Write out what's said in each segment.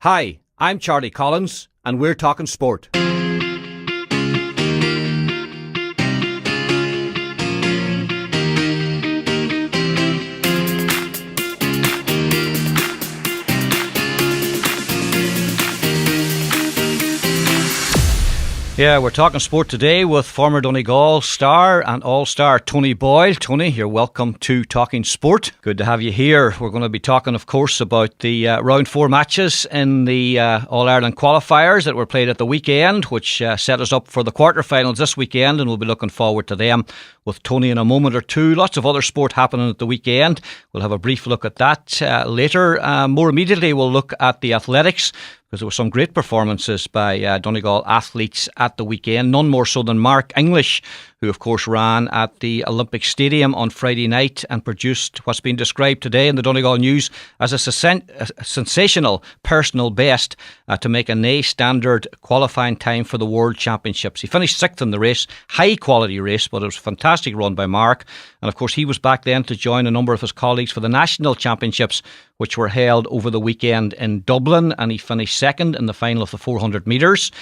Hi, I'm Charlie Collins, and we're talking sport. Yeah, we're talking sport today with former Donegal star and All-Star Tony Boyle. Tony, you're welcome to Talking Sport. Good to have you here. We're going to be talking, of course, about the round 4 matches in the All-Ireland qualifiers that were played at the weekend, which set us up for the quarterfinals this weekend, and we'll be looking forward to them with Tony in a moment or two. Lots of other sport happening at the weekend. We'll have a brief look at that later. More immediately, we'll look at the athletics, because there were some great performances by Donegal athletes at the weekend, none more so than Mark English, who of course ran at the Olympic Stadium on Friday night and produced what's been described today in the Donegal News as a sensational personal best to make a nay standard qualifying time for the World Championships. He finished 6th in the race, high quality race, but it was a fantastic run by Mark, and of course he was back then to join a number of his colleagues for the National Championships, which were held over the weekend in Dublin, and he finished 2nd in the final of the 400 metres,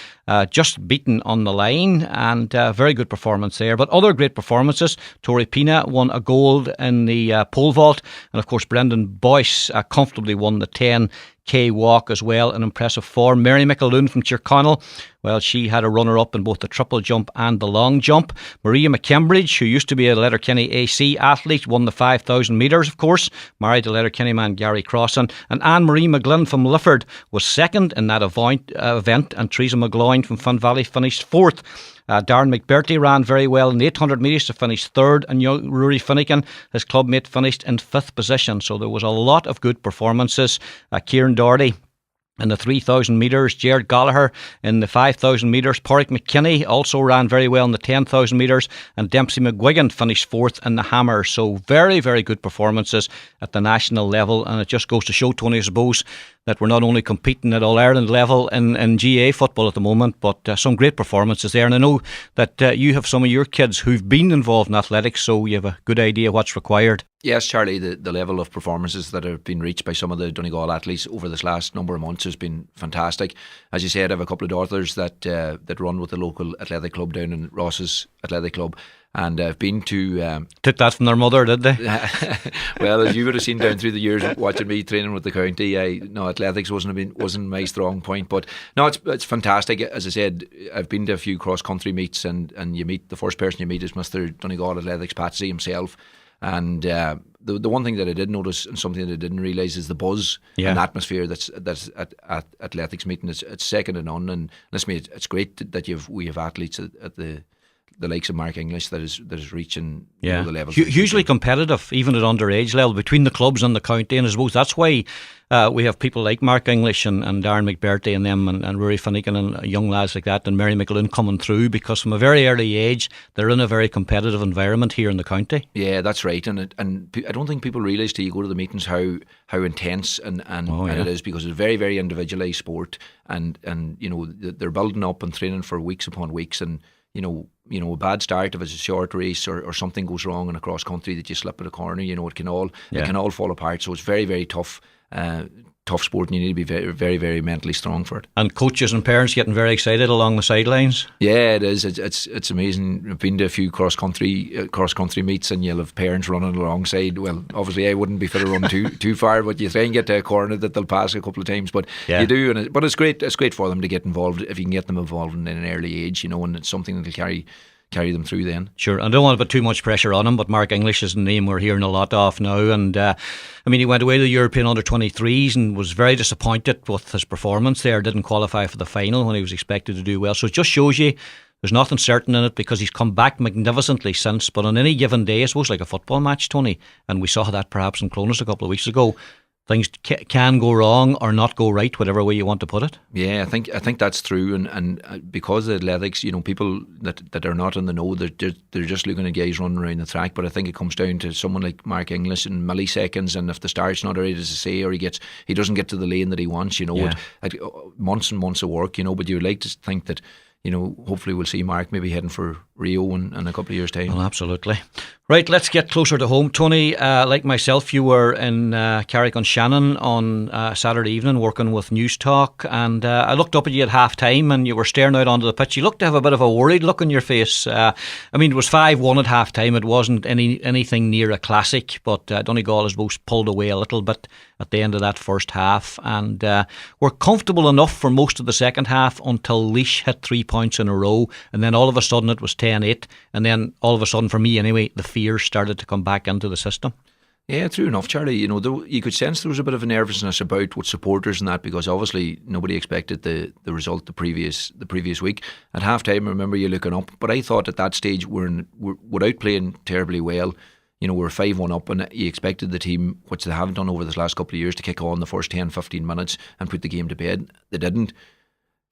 just beaten on the line, and very good performance there. But other great performances: Tori Pina won a gold in the pole vault, and of course Brendan Boyce comfortably won the 10k walk as well, an impressive form. Mary McAloon from Tyrconnell, well, she had a runner-up in both the triple jump and the long jump. Maria McKembridge, who used to be a Letterkenny AC athlete, won the 5,000 metres, of course, married to Letterkenny man Gary Crossan. And Anne-Marie McGlynn from Lifford was 2nd in that event, and Teresa McGloin from Fun Valley finished 4th. Darren McBurty ran very well in the 800 metres to finish 3rd, and young Rory Finnegan, his clubmate, finished in 5th position. So there was a lot of good performances. Kieran Doherty in the 3,000 metres, Jared Gallagher in the 5,000 metres, Porrick McKinney also ran very well in the 10,000 metres, and Dempsey McGuigan finished 4th in the hammer. So very, very good performances at the national level, and it just goes to show, Tony, I suppose, that we're not only competing at All-Ireland level in GAA football at the moment, but some great performances there. And I know that you have some of your kids who've been involved in athletics, so you have a good idea what's required. Yes, Charlie, the level of performances that have been reached by some of the Donegal athletes over this last number of months has been fantastic. As you said, I have a couple of daughters that run with the local athletic club down in Ross's Athletic Club, and I've been to... Took that from their mother, did they? Well, as you would have seen down through the years watching me training with the county, athletics wasn't my strong point. But no, it's fantastic. As I said, I've been to a few cross-country meets, and you meet, the first person you meet is Mr. Donegal Athletics, Patsy himself. And the one thing that I did notice, and something that I didn't realise, is the buzz and atmosphere that's at athletics meeting. It's second to none. And listen, it's great that we have athletes at the likes of Mark English that is reaching the level. Hugely competitive, even at underage level, between the clubs and the county. And I suppose that's why we have people like Mark English and Darren McBurty and them, and Rory Finnegan and young lads like that, and Mary McAloon coming through, because from a very early age they're in a very competitive environment here in the county. Yeah, that's right. And I don't think people realise till you go to the meetings how intense and it is, because it's a very, very individualised sport, and they're building up and training for weeks upon weeks, and a bad start, if it's a short race or something goes wrong in a cross country, that you slip at a corner, it can all fall apart. So it's very, very tough sport, and you need to be very, very, very mentally strong for it. And coaches and parents getting very excited along the sidelines. Yeah, it is. It's amazing. I've been to a few cross country meets, and you'll have parents running alongside. Well, obviously I wouldn't be fit to run too far, but you try and get to a corner that they'll pass a couple of times. But you do, but it's great. It's great for them to get involved, if you can get them involved in an early age, and it's something that'll carry them through then. Sure, I don't want to put too much pressure on him, but Mark English is a name we're hearing a lot of now, and he went away to the European under-23s and was very disappointed with his performance there. Didn't qualify for the final when he was expected to do well, so it just shows you there's nothing certain in it, because he's come back magnificently since. But on any given day, I suppose, like a football match, Tony, and we saw that perhaps in Clonus a couple of weeks ago, things can go wrong or not go right, whatever way you want to put it. Yeah, I think that's true, and because of athletics, people that are not in the know, they're just looking at guys running around the track. But I think it comes down to someone like Mark English in milliseconds, and if the start's not right, as I say, or he doesn't get to the lane that he wants, months and months of work, but you'd like to think that hopefully we'll see Mark maybe heading for Rio in a couple of years' time. Well, absolutely. Right, let's get closer to home. Tony, like myself, you were in Carrick-on-Shannon on Saturday evening working with News Talk, and I looked up at you at half-time and you were staring out onto the pitch. You looked to have a bit of a worried look on your face. I mean, it was 5-1 at half-time. It wasn't anything near a classic, but Donegal, I suppose, pulled away a little bit at the end of that first half, and were comfortable enough for most of the second half until Laois hit 3 points in a row, and then all of a sudden it was 10-8, and then all of a sudden, for me anyway, the fear started to come back into the system. Yeah, true enough, Charlie. You know, you could sense there was a bit of a nervousness about with supporters and that, because obviously nobody expected the result the previous week. At half time, I remember you looking up, but I thought at that stage we're without playing terribly well. You know, we're 5-1 up, and you expected the team, which they haven't done over this last couple of years, to kick on the first 10-15 minutes and put the game to bed. They didn't.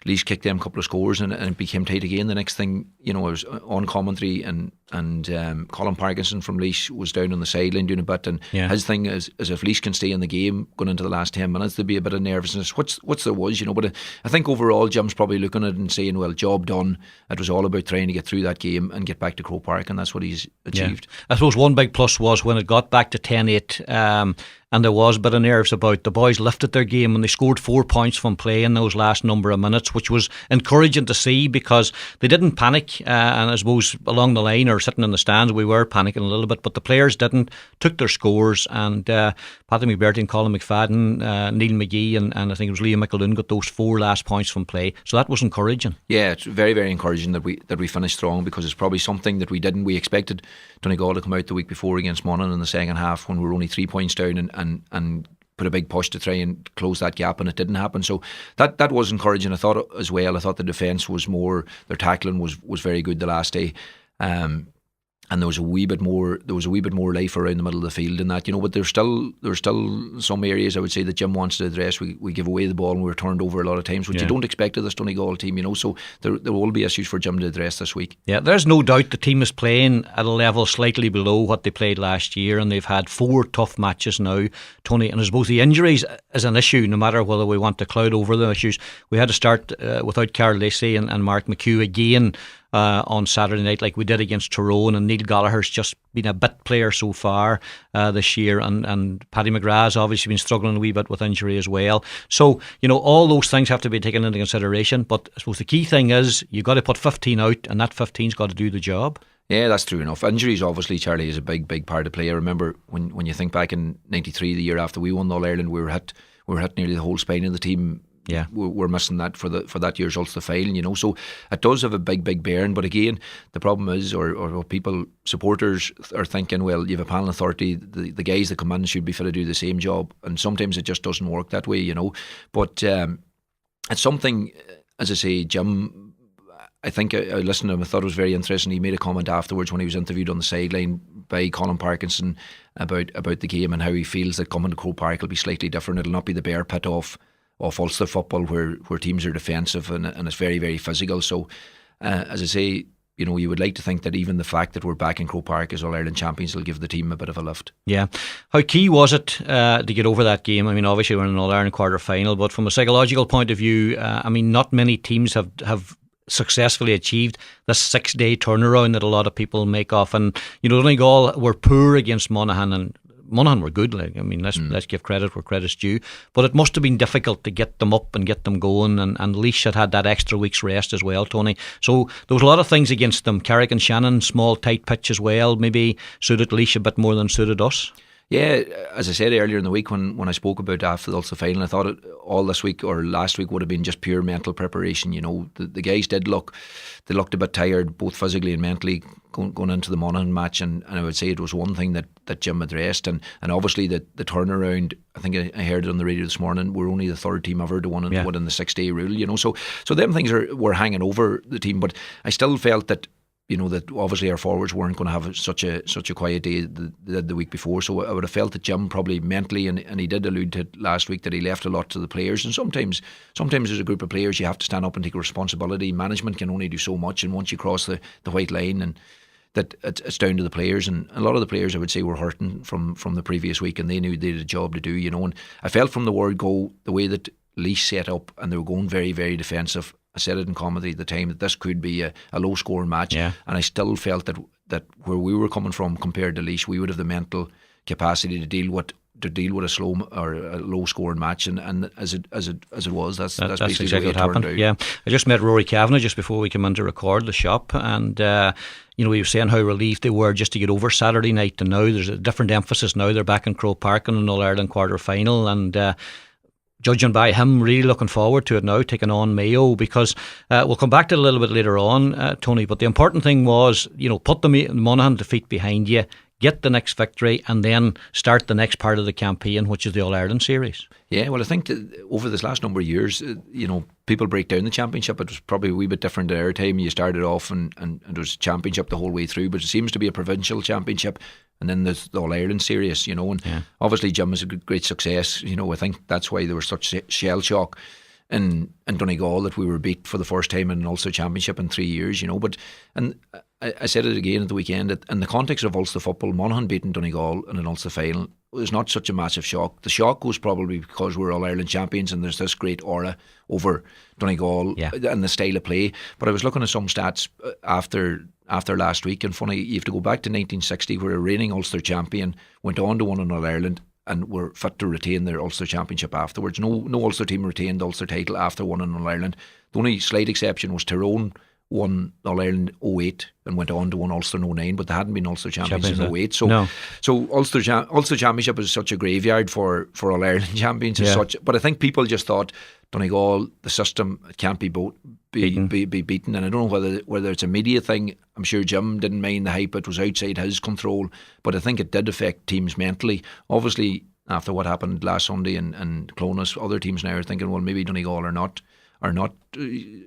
Laois kicked them a couple of scores, and it became tight again. The next thing, you know, I was on commentary, and Colin Parkinson from Laois was down on the sideline doing a bit, and his thing is if Laois can stay in the game going into the last 10 minutes, there'd be a bit of nervousness, which there was, you know. But I think overall, Jim's probably looking at it and saying, well, job done. It was all about trying to get through that game and get back to Croke Park, and that's what he's achieved. Yeah. I suppose one big plus was when it got back to 10-8, and there was a bit of nerves about, the boys lifted their game and they scored 4 points from play in those last number of minutes, which was encouraging to see, because they didn't panic, and I suppose along the line or sitting in the stands we were panicking a little bit, but the players didn't, took their scores, and Paddy McBurty and Colin McFadden, Neil McGee and I think it was Liam McAloon got those 4 last points from play, so that was encouraging. Yeah, it's very, very encouraging that we finished strong, because it's probably something that we expected Donegal to come out the week before against Monaghan in the second half when we were only 3 points down and put a big push to try and close that gap, and it didn't happen. So that was encouraging. I thought as well. I thought the defence was more, their tackling was very good the last day. And there was a wee bit more life around the middle of the field in that, you know. But there's still some areas I would say that Jim wants to address. We give away the ball and we're turned over a lot of times, which you don't expect of this Donegal team, you know. So there will be issues for Jim to address this week. Yeah, there's no doubt the team is playing at a level slightly below what they played last year, and they've had 4 tough matches now, Tony. And I suppose the injuries is an issue, no matter whether we want to cloud over the issues. We had to start without Carl Lacey and Mark McHugh again on Saturday night, like we did against Tyrone, and Neil Gallagher's just been a bit player so far this year, and Paddy McGrath's obviously been struggling a wee bit with injury as well. So, you know, all those things have to be taken into consideration, but I suppose the key thing is you've got to put 15 out, and that 15's got to do the job. Yeah, that's true enough. Injuries, obviously, Charlie, is a big part of play. I remember when you think back in '93, the year after we won All Ireland, we were hit nearly the whole spine of the team. Yeah, we're missing that for that year's Ulster final, you know. So it does have a big bearing. But again, the problem is, or people, supporters are thinking, well, you have a panel authority, the guys that come in should be fit to do the same job, and sometimes it just doesn't work that way, you know. But it's something, as I say, Jim, I think I listened to him, I thought it was very interesting. He made a comment afterwards when he was interviewed on the sideline by Colin Parkinson about the game and how he feels that coming to Croke Park will be slightly different. It'll not be the bear pit off Ulster football where teams are defensive and it's very, very physical. So as I say, you know, you would like to think that even the fact that we're back in Croke Park as All-Ireland champions will give the team a bit of a lift. Yeah. How key was it to get over that game? I mean, obviously we're in an All-Ireland quarter-final, but from a psychological point of view, I mean, not many teams have successfully achieved this 6-day turnaround that a lot of people make of. And, you know, Donegal were poor against Monaghan, and Monaghan were good. Like, I mean, let's give credit where credit's due. But it must have been difficult to get them up and get them going. And Laois had that extra week's rest as well, Tony. So there was a lot of things against them. Carrick-on-Shannon, small, tight pitch as well, maybe suited Laois a bit more than suited us. Yeah, as I said earlier in the week when I spoke about after the Ulster final, I thought all this week or last week would have been just pure mental preparation. You know, the guys looked a bit tired, both physically and mentally, going into the Monaghan match, and I would say it was one thing that Jim addressed, and obviously the turnaround. I think I heard it on the radio this morning. We're only the third team ever to win in the 6-day rule. You know, so them things were hanging over the team, but I still felt that, you know, that obviously our forwards weren't going to have such a quiet day the week before. So I would have felt that Jim probably mentally, and he did allude to it last week, that he left a lot to the players. And sometimes as a group of players, you have to stand up and take responsibility. Management can only do so much, and once you cross the white line, and that it's down to the players. And a lot of the players, I would say, were hurting from the previous week, and they knew they had a job to do, you know. And I felt from the word go, the way that Laois set up, and they were going very, very defensive, I said it in commentary at the time that this could be a low scoring match, Yeah. and I still felt that where we were coming from compared to Laois, we would have the mental capacity to deal with a slow or a low scoring match, and as it was, that's basically exactly the way what it happened. turned out. Yeah, I just met Rory Kavanagh just before we came in to record the shop, and he was saying how relieved they were just to get over Saturday night, and now there's a different emphasis. Now they're back in Croke Park in an All-Ireland quarter-final, and judging by him, really looking forward to it now, taking on Mayo, because we'll come back to it a little bit later on, Tony, but the important thing was, put the Monaghan defeat behind you, get the next victory, and then start the next part of the campaign, which is the All-Ireland series. Yeah, well, I think that over this last number of years, people break down the championship. It was probably a wee bit different at our time. You started off and it was championship the whole way through, but it seems to be a provincial championship, and then there's the All-Ireland series, and obviously Jim was a great success. I think that's why there was such shell shock in Donegal that we were beat for the first time in an Ulster Championship in 3 years, but I said it again at the weekend, that in the context of Ulster football, Monaghan beating Donegal in an Ulster final was not such a massive shock. The shock was probably because we're All-Ireland champions and there's this great aura over Donegal and the style of play. But I was looking at some stats after last week, and funny, you have to go back to 1960 where a reigning Ulster champion went on to win in All-Ireland and were fit to retain their Ulster Championship afterwards. No Ulster team retained the Ulster title after winning All-Ireland. The only slight exception was Tyrone won All-Ireland 08 and went on to win Ulster 09, but they hadn't been Ulster champions in 08. So Ulster Championship is such a graveyard for All-Ireland champions as such. But I think people just thought Donegal, the system, it can't be beaten. And I don't know whether it's a media thing. I'm sure Jim didn't mind the hype. It was outside his control. But I think it did affect teams mentally. Obviously, after what happened last Sunday and Clonus, other teams now are thinking, well, maybe Donegal are not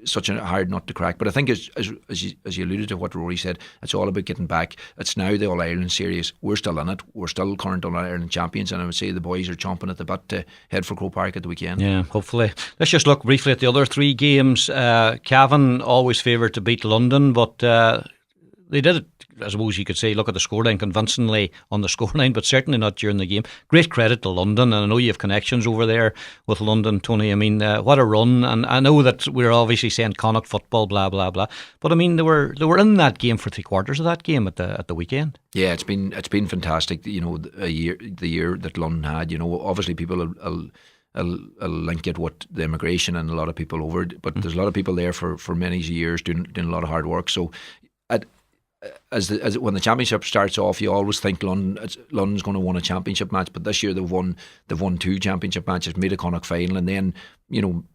such a hard nut to crack. But I think as you alluded to what Rory said, it's all about getting back. It's now the All-Ireland series. We're still in it. We're still current All-Ireland champions, and I would say the boys are chomping at the bit to head for Croke Park at the weekend. Yeah, hopefully. Let's just look briefly at the other three games. Cavan always favoured to beat London, but they did it, I suppose you could say, look at the scoreline convincingly on the scoreline, but certainly not during the game. Great credit to London, and I know you have connections over there with London, Tony. I mean, what a run! And I know that we're obviously saying Connacht football, blah blah blah, but I mean they were in that game for 3/4 of that game at the weekend. Yeah, it's been fantastic. The year that London had. Obviously people will link it with the immigration and a lot of people over it, but there's a lot of people there for many years doing a lot of hard work. So when the championship starts off, you always think London's going to win a championship match, but this year they've won 2 championship matches, made a Connacht final, and then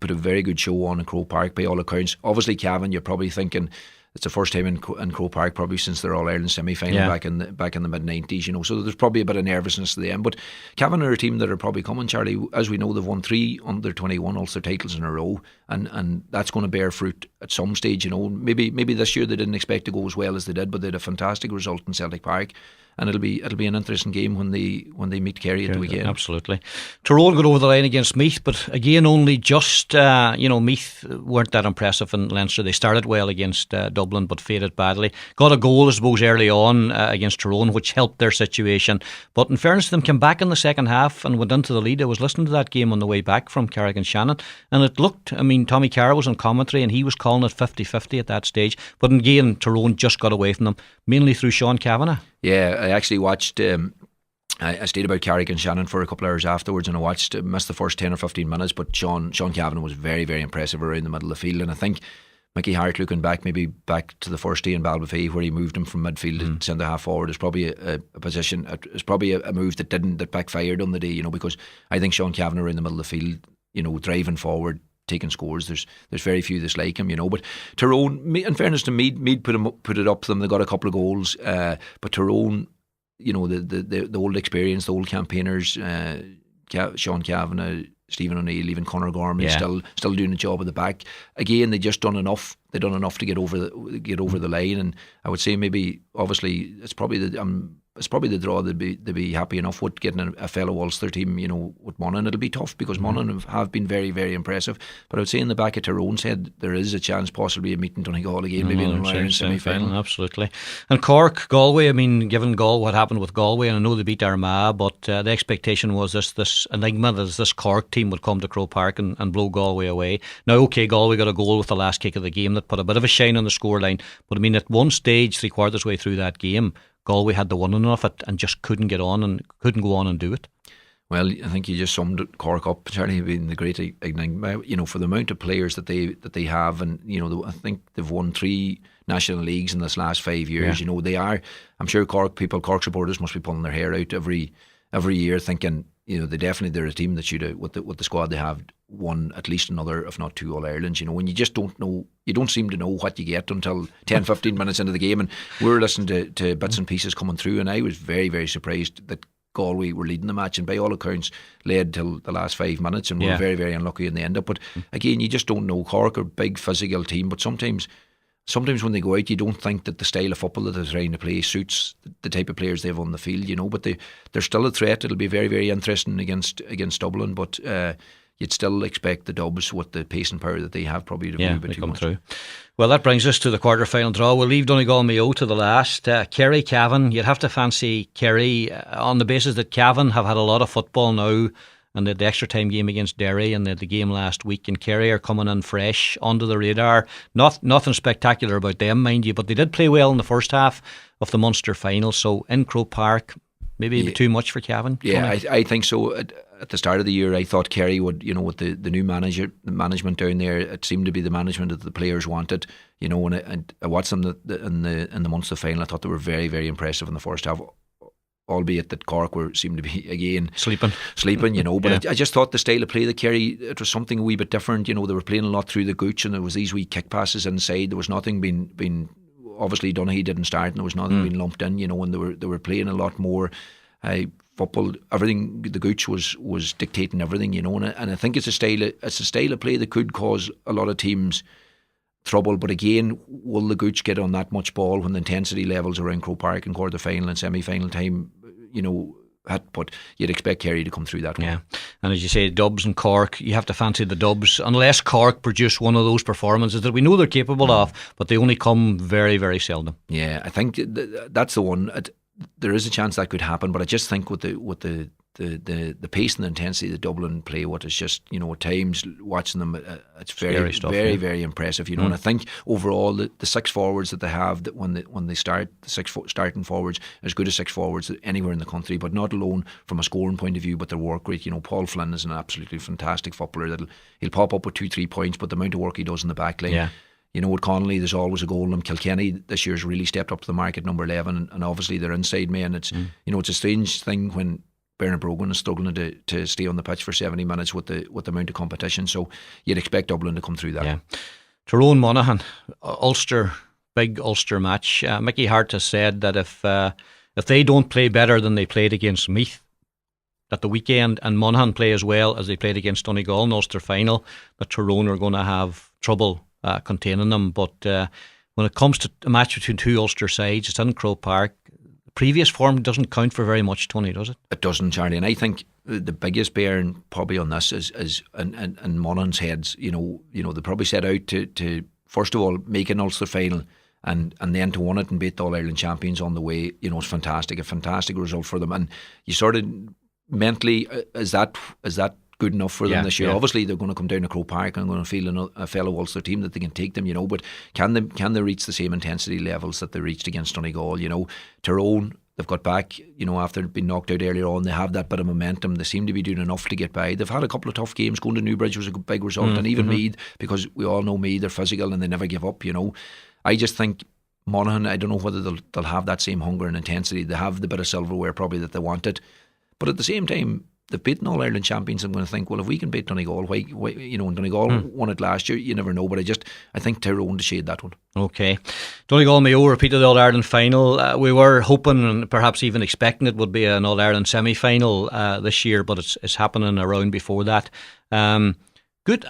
put a very good show on in Croke Park by all accounts. Obviously, Cavan, you're probably thinking it's the first time in Croke Park probably since their All-Ireland semi-final back in the mid-90s, so there's probably a bit of nervousness to them. But Cavan are a team that are probably coming, Charlie. As we know, they've won 3 under-21 Ulster titles in a row, and that's going to bear fruit at some stage. Maybe this year they didn't expect to go as well as they did, but they had a fantastic result in Celtic Park. And it'll be an interesting game when they meet Kerry at the weekend. Absolutely. Tyrone got over the line against Meath, but again only just. Meath weren't that impressive in Leinster. They started well against Dublin, but faded badly. Got a goal, I suppose, early on against Tyrone, which helped their situation. But in fairness to them, came back in the second half and went into the lead. I was listening to that game on the way back from Carrick-on-Shannon, and it looked. I mean, Tommy Carroll was on commentary, and he was calling it 50-50 at that stage. But again, Tyrone just got away from them, mainly through Sean Kavanagh. Yeah, I actually watched. I stayed about Carrick-on-Shannon for a couple of hours afterwards, and I missed the first 10 or 15 minutes. But Sean Kavanagh was very, very impressive around the middle of the field, and I think Mickey Hart, looking back to the first day in Balbafay where he moved him from midfield to centre half forward, is probably a position. It's probably a move that backfired on the day. Because I think Sean Kavanagh around the middle of the field, driving forward, taking scores. There's very few that's like him, But Tyrone, in fairness to Mead put it up to them. They got a couple of goals, but Tyrone, the old experience, the old campaigners, Sean Kavanagh, Stephen O'Neill, even Conor Gorman, still doing the job at the back. Again, they just done enough done enough to get over the line. And I would say maybe obviously it's probably the draw they'd be happy enough with, getting a fellow Ulster team, with Monaghan. It'll be tough because Monaghan have been very, very impressive. But I would say in the back of Tyrone's head, there is a chance possibly of meeting Donegal again, maybe in an Ireland semi-final. Absolutely. And Cork, Galway, I mean, given what happened with Galway, and I know they beat Armagh, but the expectation was this enigma that this Cork team would come to Croke Park and blow Galway away. Now, okay, Galway got a goal with the last kick of the game that put a bit of a shine on the scoreline, but I mean, at one stage, 3/4 way through that game, Galway had the winning of it and just couldn't go on and do it. Well, I think you just summed Cork up, Charlie, being the great enigma. For the amount of players that they have, and I think they've won 3 national leagues in this last 5 years. Yeah. They are. I'm sure Cork supporters must be pulling their hair out every year, thinking they're a team that should, with the squad they have, won at least another, if not 2 All Irelands. When you just don't know, you don't seem to know what you get until 10-15 minutes into the game. And we were listening to bits and pieces coming through, and I was very, very surprised that Galway were leading the match, and by all accounts led till the last 5 minutes, and were very, very unlucky in the end up. But again, you just don't know. Cork are a big physical team, but sometimes when they go out, you don't think that the style of football that they're trying to play suits the type of players they have on the field, but they're still a threat. It'll be very, very interesting against Dublin, but you'd still expect the Dubs, with the pace and power that they have, probably to be a bit too much. Through. Well, that brings us to the quarter-final draw. We'll leave Donegal Mayo to the last. Kerry, Cavan, you'd have to fancy Kerry on the basis that Cavan have had a lot of football now, and they had the extra time game against Derry, and they had the game last week, and Kerry are coming in fresh onto the radar. Nothing spectacular about them, mind you, but they did play well in the first half of the Munster final. So in Croke Park, maybe a bit too much for Cavan. Yeah, I think so. At the start of the year, I thought Kerry would, with the new management down there, it seemed to be the management that the players wanted. And I watched them in the Munster final. I thought they were very, very impressive in the first half, albeit that Cork seemed to be again sleeping. But I just thought the style of play that Kerry, it was something a wee bit different. They were playing a lot through the gooch, and there was these wee kick passes inside. There was nothing being obviously Donaghy didn't start, and there was nothing being lumped in. And they were playing a lot more football. Everything, the gooch was dictating everything. And I think it's a style of play that could cause a lot of teams trouble. But again, will the gooch get on that much ball when the intensity levels around Croke Park in quarter final and semi final time? But you'd expect Kerry to come through that one. Yeah, and as you say, Dubs and Cork, you have to fancy the Dubs, unless Cork produce one of those performances that we know they're capable of, but they only come very, very seldom. Yeah, I think that's the one. There is a chance that could happen, but I just think with the pace and the intensity that Dublin play, what is just, at times watching them, it's very stuff, very, very impressive. And I think overall the 6 forwards that they have, that when they start, the 6 starting forwards, as good as 6 forwards anywhere in the country, but not alone from a scoring point of view, but their work rate. Paul Flynn is an absolutely fantastic footballer. He'll pop up with 2-3 points, but the amount of work he does in the back line. Yeah. With Connolly, there's always a goal in him. Kilkenny this year's really stepped up to the mark at number 11, and obviously they're inside men. It's it's a strange thing when Bernard Brogan is struggling to stay on the pitch for 70 minutes with the amount of competition. So you'd expect Dublin to come through that. Yeah. Tyrone Monaghan, Ulster, big Ulster match. Mickey Hart has said that if they don't play better than they played against Meath at the weekend, and Monaghan play as well as they played against Donegal in the Ulster final, that Tyrone are going to have trouble containing them. But when it comes to a match between 2 Ulster sides, it's in Croke Park. Previous form doesn't count for very much, Tony, does it? It doesn't, Charlie. And I think the biggest bearing probably on this is in Monaghan's heads. They probably set out to first of all make an Ulster final, and then to win it and beat the All Ireland champions on the way. It's fantastic, a fantastic result for them. And you sort of mentally, is that good enough for them this year? Obviously they're going to come down to Croke Park and going to feel a fellow Ulster team that they can take them, but can they reach the same intensity levels that they reached against Donegal? Tyrone, they've got back, after being knocked out earlier on, they have that bit of momentum. They seem to be doing enough to get by. They've had a couple of tough games. Going to Newbridge was a big result, and even Meath, because we all know Meath, they're physical and they never give up. I just think Monaghan, I don't know whether they'll have that same hunger and intensity. They have the bit of silverware probably that they wanted, but at the same time, they've beaten All Ireland champions. I'm going to think, well, if we can beat Donegal, why and Donegal won it last year, you never know. But I think Tyrone to shade that one. Okay. Donegal Mayo repeated the All Ireland final. We were hoping and perhaps even expecting it would be an All Ireland semi final this year, but it's happening around before that. Good.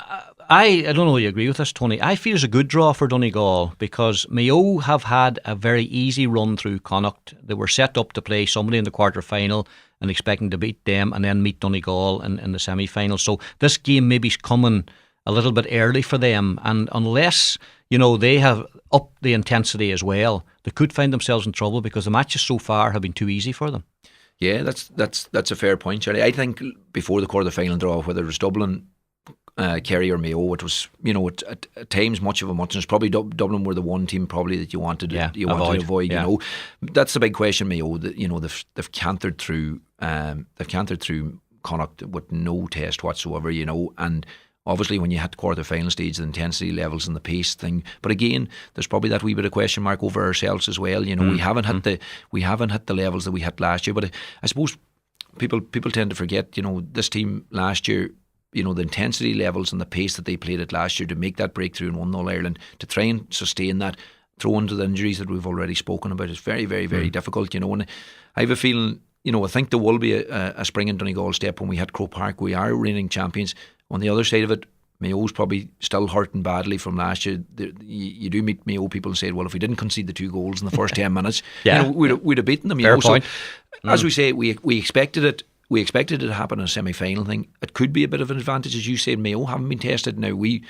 I don't know if you agree with this, Tony. I feel it's a good draw for Donegal because Mayo have had a very easy run through Connacht. They were set up to play somebody in the quarter final and expecting to beat them and then meet Donegal in the semi final. So this game maybe's coming a little bit early for them, and unless they have upped the intensity as well, they could find themselves in trouble because the matches so far have been too easy for them. Yeah, that's a fair point, Charlie. I think before the quarter final draw, whether it was Dublin, Kerry or Mayo, it was at times much of a muchness. Probably Dublin were the one team probably that you wanted to avoid. Yeah. That's the big question. Mayo, they've cantered through Connacht with no test whatsoever. And obviously when you hit quarter final stage, the intensity levels and the pace thing. But again, there's probably that wee bit of question mark over ourselves as well. We haven't hit the levels that we hit last year. But I suppose people tend to forget. This team last year, the intensity levels and the pace that they played at last year to make that breakthrough in 1-0 Ireland, to try and sustain that, throw into the injuries that we've already spoken about, is very, very, very difficult. And I have a feeling, I think there will be a spring in Donegal step when we hit Croke Park. We are reigning champions. On the other side of it, Mayo's probably still hurting badly from last year. You do meet Mayo people and say, well, if we didn't concede the 2 goals in the first 10 minutes, we'd have beaten them. Fair point. So, as we say, we expected it. We expected it to happen in a semi-final thing. It could be a bit of an advantage, as you said. Mayo haven't been tested. Now we've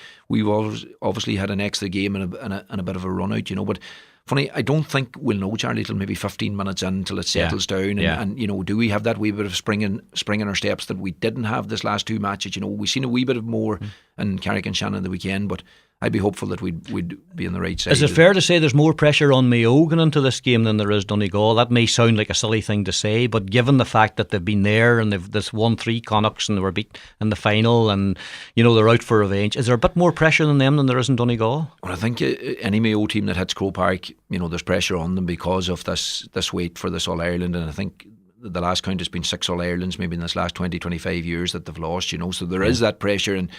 obviously had an extra game and a bit of a run out, But funny, I don't think we'll know, Charlie, till maybe 15 minutes in, till it settles down. And do we have that wee bit of spring in our steps that we didn't have this last 2 matches? We've seen a wee bit of more in Carrick and Shannon the weekend, but I'd be hopeful that we'd be on the right side. Is it fair to say there's more pressure on Mayo going into this game than there is Donegal? That may sound like a silly thing to say, but given the fact that they've been there and they've won 3 Connachts and they were beat in the final and they're out for revenge, is there a bit more pressure on them than there is in Donegal? Well, I think any Mayo team that hits Croke Park, there's pressure on them because of this wait for this All Ireland, and I think the last count has been 6 All Irelands maybe in this last 20-25 years that they've lost. So there is that pressure, and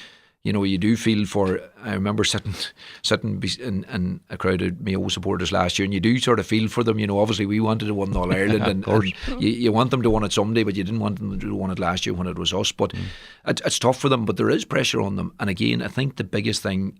you do feel for. I remember sitting in a crowd of Mayo supporters last year, and you do sort of feel for them. Obviously we wanted to win All Ireland, and you want them to win it someday, but you didn't want them to win it last year when it was us. But it's tough for them. But there is pressure on them, and again, I think the biggest thing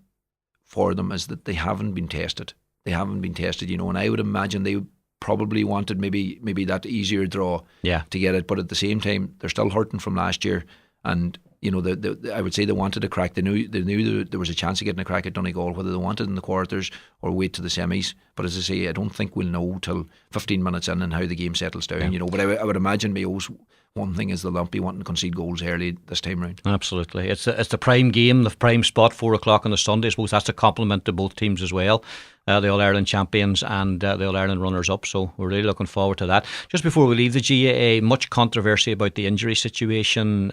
for them is that they haven't been tested. And I would imagine they probably wanted maybe that easier draw to get it. But at the same time, they're still hurting from last year, and. I would say they wanted a crack. They knew there was a chance of getting a crack at Donegal, whether they wanted in the quarters or wait to the semis. But as I say, I don't think we'll know till 15 minutes in and how the game settles down. But I would imagine Mayo's one thing is they'll not be wanting to concede goals early this time round. Absolutely, it's the prime game, the prime spot, 4 o'clock on the Sunday. I suppose that's a compliment to both teams as well. The All-Ireland champions and the All-Ireland runners-up, so we're really looking forward to that. Just before we leave the GAA, much controversy about the injury situation.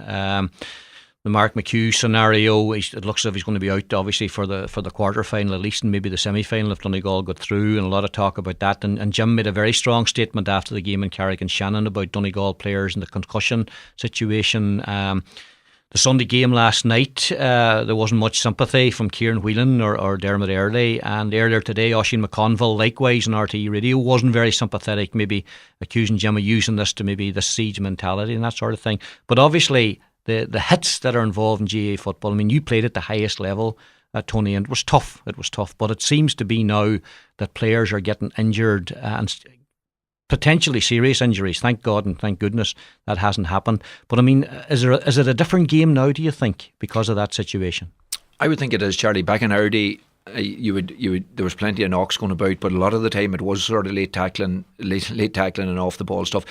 The Mark McHugh scenario, it looks as if he's going to be out obviously for the quarter final at least, and maybe the semi-final if Donegal got through, and a lot of talk about that. And Jim made a very strong statement after the game in Carrick and Shannon about Donegal players and the concussion situation. The Sunday game last night, there wasn't much sympathy from Kieran Whelan or Dermot Earley, and earlier today Oisín McConville likewise on RTE Radio wasn't very sympathetic, maybe accusing Jim of using this to maybe the siege mentality and that sort of thing. But obviously the hits that are involved in GAA football, I mean, you played at the highest level, Tony, and it was tough, but it seems to be now that players are getting injured and potentially serious injuries. Thank God and thank goodness that hasn't happened. But I mean, is it a different game now, do you think, because of that situation? I would think it is, Charlie. Back in our day, you would there was plenty of knocks going about, but a lot of the time it was sort of late tackling and off the ball stuff.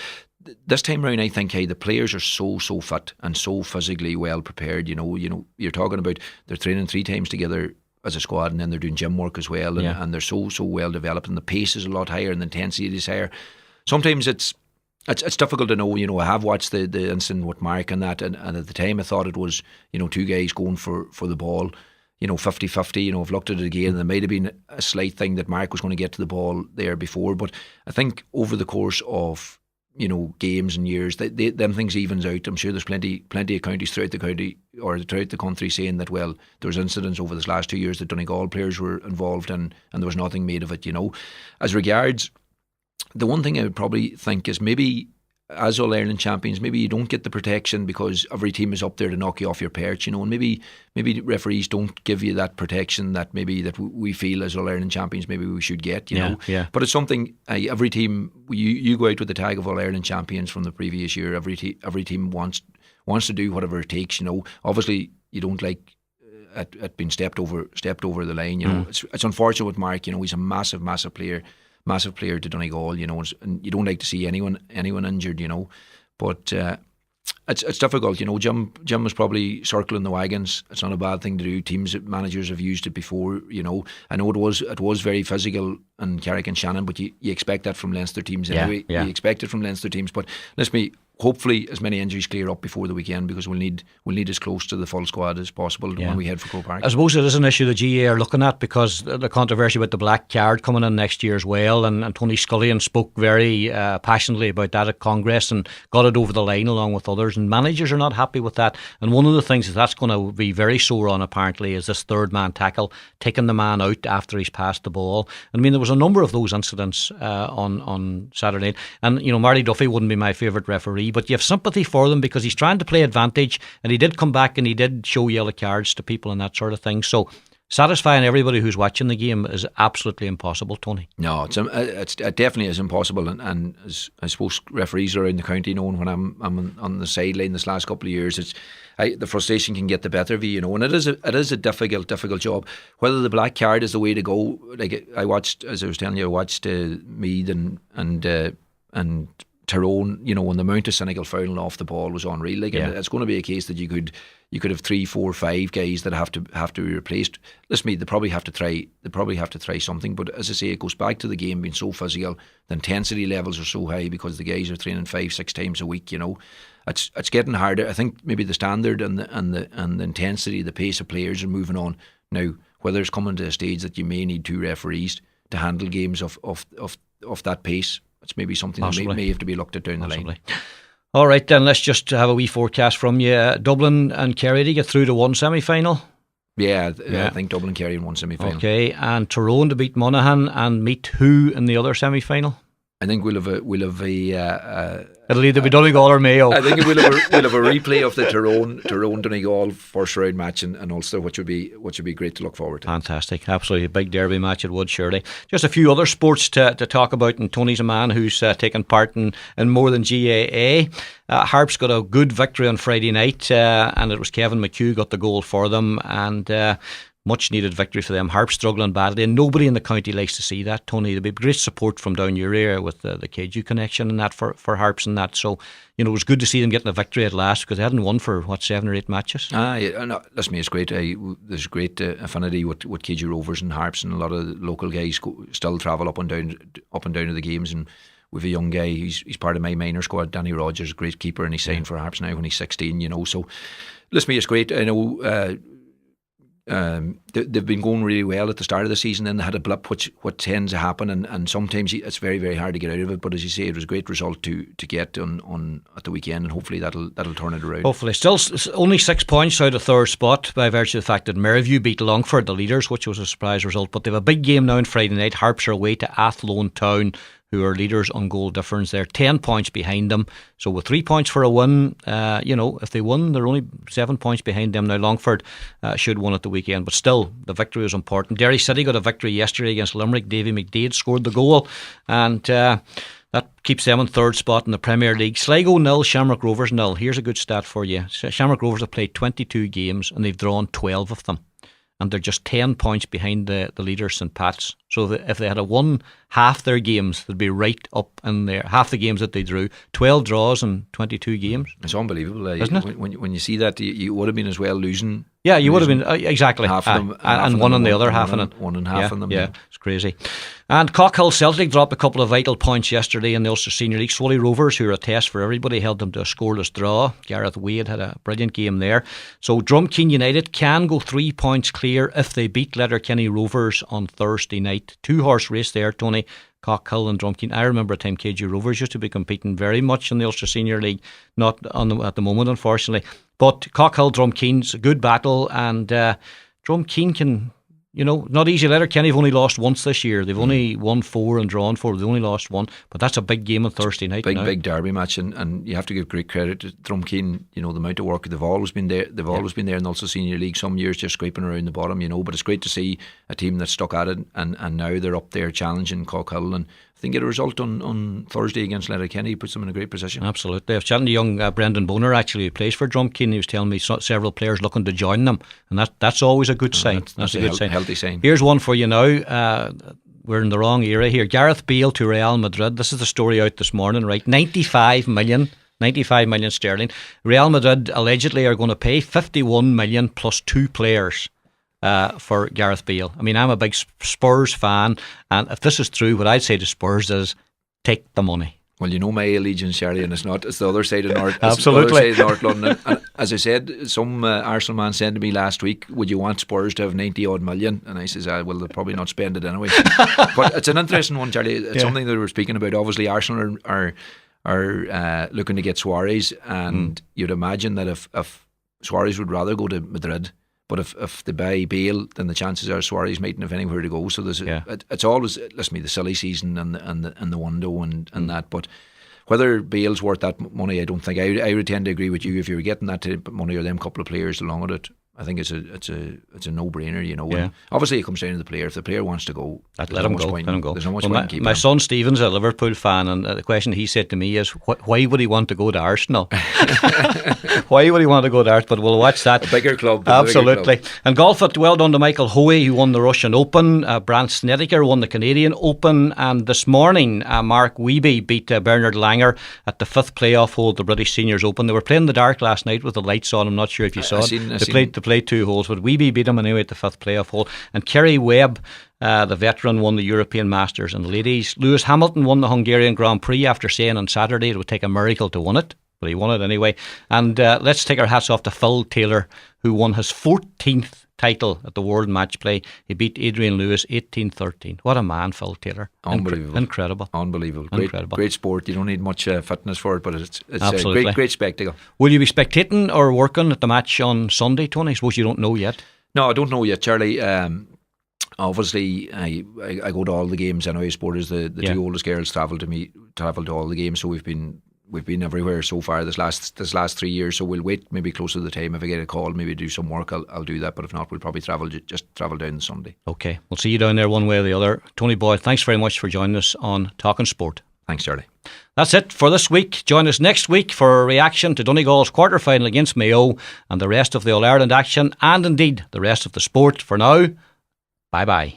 This time round, I think, the players are so fit and so physically well prepared. You're talking about they're training 3 times together as a squad, and then they're doing gym work as well, and they're so well developed, and the pace is a lot higher and the intensity is higher. Sometimes it's difficult to know. I have watched the incident with Mark and that, and at the time I thought it was 2 guys going for the ball. 50-50, I've looked at it again, and there might have been a slight thing that Mark was going to get to the ball there before, but I think over the course of games and years, them things evens out. I'm sure there's plenty of counties throughout the county or throughout the country saying that, well, there was incidents over this last 2 years that Donegal players were involved in, and there was nothing made of it. As regards, the one thing I would probably think is maybe as All-Ireland champions, maybe you don't get the protection because every team is up there to knock you off your perch, and maybe referees don't give you that protection that we feel as All-Ireland champions maybe we should get, you know. Yeah. But it's something every team, you go out with the tag of All-Ireland champions from the previous year. Every team wants to do whatever it takes, you know. Obviously, you don't like it being stepped over the line, you know. It's unfortunate with Mark, you know. He's a massive player to Donegal, you know, and you don't like to see anyone injured, you know. But it's difficult, you know. Jim was probably circling the wagons. It's not a bad thing to do. Managers have used it before, you know. I know it was very physical in Carrick and Shannon, but you expect that from Leinster teams anyway. Yeah. You expect it from Leinster teams, but hopefully as many injuries clear up before the weekend, because we'll need as close to the full squad as possible when we head for Croke Park. I suppose it is an issue the GAA are looking at, because the controversy about the black card coming in next year as well, and Tony Scullion spoke very passionately about that at Congress and got it over the line along with others, and managers are not happy with that. And one of the things that's going to be very sore on, apparently, is this third man tackle, taking the man out after he's passed the ball. I mean, there was a number of those incidents on Saturday, and you know, Marty Duffy wouldn't be my favourite referee, but you have sympathy for them because he's trying to play advantage, and he did come back and he did show yellow cards to people and that sort of thing. So satisfying everybody who's watching the game is absolutely impossible, Tony. No, it definitely is impossible, and as I suppose referees around the county know, when I'm on the sideline this last couple of years, the frustration can get the better of you, you know, and it is a difficult job. Whether the black card is the way to go, like I watched, as I was telling you, Meath and Tyrone, you know, when the amount of cynical fouling off the ball was unreal. Like, and it's going to be a case that you could have 3, 4, 5 guys that have to be replaced. Listen, they probably have to try something. But as I say, it goes back to the game being so physical. The intensity levels are so high because the guys are training 5, 6 times a week. You know, it's getting harder. I think maybe the standard and the intensity, the pace of players are moving on now. Whether it's coming to a stage that you may need 2 referees to handle games of that pace. It's maybe something that may have to be looked at down the line. All right, then let's just have a wee forecast from you. Dublin and Kerry to get through to one semi-final. Yeah, I think Dublin Kerry in one semi-final. Okay, and Tyrone to beat Monaghan and meet who in the other semi-final? I think we'll have a it'll either be Donegal or Mayo. I think we'll have a replay of the Tyrone Donegal first round match in Ulster, which would be great to look forward to. Fantastic, absolutely a big derby match it would, surely. Just a few other sports to talk about, and Tony's a man who's taken part in more than GAA. Harps got a good victory on Friday night, and it was Kevin McHugh got the goal for them, and much needed victory for them. Harps struggling badly, and nobody in the county likes to see that, Tony. There'll be great support from down your area with the KG connection and that for Harps and that. So, you know, it was good to see them getting a victory at last, because they hadn't won for 7 or 8 matches. No, listen, it's great. There's great affinity with KG Rovers and Harps, and a lot of local guys still travel up and down to the games. And with a young guy, he's part of my minor squad, Danny Rogers, a great keeper, and he's signed for Harps now when he's 16. You know, so listen, it's great. I know. They've been going really well at the start of the season, then they had a blip, what tends to happen, and sometimes it's very, very hard to get out of it. But as you say, it was a great result to get on at the weekend, and hopefully that'll turn it around. Hopefully. Still only 6 points out of third spot by virtue of the fact that Meriview beat Longford, the leaders, which was a surprise result. But they have a big game now on Friday night. Harps are away to Athlone Town, who are leaders on goal difference. They're 10 points behind them. So with 3 points for a win, you know, if they win, they're only 7 points behind them. Now Longford should win at the weekend, but still, the victory was important. Derry City got a victory yesterday against Limerick. Davy McDade scored the goal, and that keeps them in third spot in the Premier League. Sligo 0, Shamrock Rovers 0. Here's a good stat for you. Shamrock Rovers have played 22 games and they've drawn 12 of them. And they're just 10 points behind the leader St Pat's. So if they had won half their games, they'd be right up in there. Half the games that they drew, 12 draws in 22 games. It's unbelievable, isn't it? When you see that, you would have been as well losing. Yeah, you would have been exactly half of them, and one on the other half, and one and half on them. Yeah, it's crazy. And Cockhill Celtic dropped a couple of vital points yesterday in the Ulster Senior League. Swoley Rovers, who are a test for everybody, held them to a scoreless draw. Gareth Wade had a brilliant game there. So Drumkeen United can go 3 points clear if they beat Letterkenny Rovers on Thursday night. 2-horse race there, Tony. Cockhill and Drumkeen. I remember a time KG Rovers used to be competing very much in the Ulster Senior League, not at the moment, unfortunately. But Cockhill Drumkeen's a good battle, and Drumkeen can You know, not easy. Letterkenny have only lost once this year. They've only won 4 and drawn 4. They've only lost 1. But that's a big game on Thursday night. Big derby match, and you have to give great credit to Drumkeen. You know, the amount of work they've always been there. They've always been there in also Senior League. Some years just scraping around the bottom. You know, but it's great to see a team that's stuck at it, and now they're up there challenging Cockhill, and I think get a result on Thursday against Letterkenny puts them in a great position. Absolutely. I was chatting to young Brendan Boner, actually, who plays for Drumkeen. He was telling me several players looking to join them, and that's always a good sign. That's a good sign. Healthy sign. Here's one for you now. We're in the wrong era here. Gareth Bale to Real Madrid. This is the story out this morning, right? 95 million sterling. Real Madrid allegedly are going to pay 51 million plus 2 players for Gareth Bale. I mean, I'm a big Spurs fan, and if this is true, what I'd say to Spurs is take the money. Well, you know my allegiance, Charlie, and it's the other side of North. Absolutely. It's the other side of North London. And as I said, some Arsenal man said to me last week, would you want Spurs to have 90 odd million? And I says, well, they'll probably not spend it anyway. But it's an interesting one, Charlie. It's something that we're speaking about. Obviously, Arsenal are looking to get Suarez, and you'd imagine that if Suarez would rather go to Madrid, but if they buy Bale, then the chances are Suarez mightn't have anywhere to go. So there's it's always, listen to me, the silly season and the window and that. But whether Bale's worth that money, I don't think. I would tend to agree with you. If you were getting that type of money or them couple of players along with it, I think it's a no-brainer, you know. And obviously, it comes down to the player. If the player wants to go, let him go. There's no much point in keeping my him. son Stephen's a Liverpool fan, and the question he said to me is, why would he want to go to Arsenal? Why would he want to go to Arsenal? But we'll watch that. A bigger club. Absolutely. Bigger club. And golf, it well done to Michael Hoey, who won the Russian Open. Brant Snedeker won the Canadian Open. And this morning, Mark Wiebe beat Bernard Langer at the 5th playoff hole at the British Seniors Open. They were playing in the dark last night with the lights on. I'm not sure if you saw it. They played 2 holes, but Wiebe beat him anyway at the 5th playoff hole. And Kerry Webb, the veteran, won the European Masters and ladies. Lewis Hamilton won the Hungarian Grand Prix after saying on Saturday it would take a miracle to win it, but he won it anyway. And let's take our hats off to Phil Taylor, who won his 14th title at the World Match Play. He beat Adrian Lewis 18-13. What a man, Phil Taylor. Unbelievable. Incredible. Unbelievable. Incredible. Great sport. You don't need much fitness for it, but it's Absolutely. a great spectacle. Will you be spectating or working at the match on Sunday, Tony? I suppose you don't know yet. No, I don't know yet, Charlie. Obviously, I go to all the games. I know your sport is the 2 oldest girls travel to all the games, so we've been everywhere so far this last 3 years. So we'll wait maybe closer to the time. If I get a call, maybe do some work, I'll do that. But if not, we'll probably travel down on Sunday. Okay, we'll see you down there one way or the other. Tony Boyle, thanks very much for joining us on Talking Sport. Thanks, Charlie. That's it for this week. Join us next week for a reaction to Donegal's quarter-final against Mayo and the rest of the All-Ireland action, and indeed the rest of the sport. For now, bye-bye.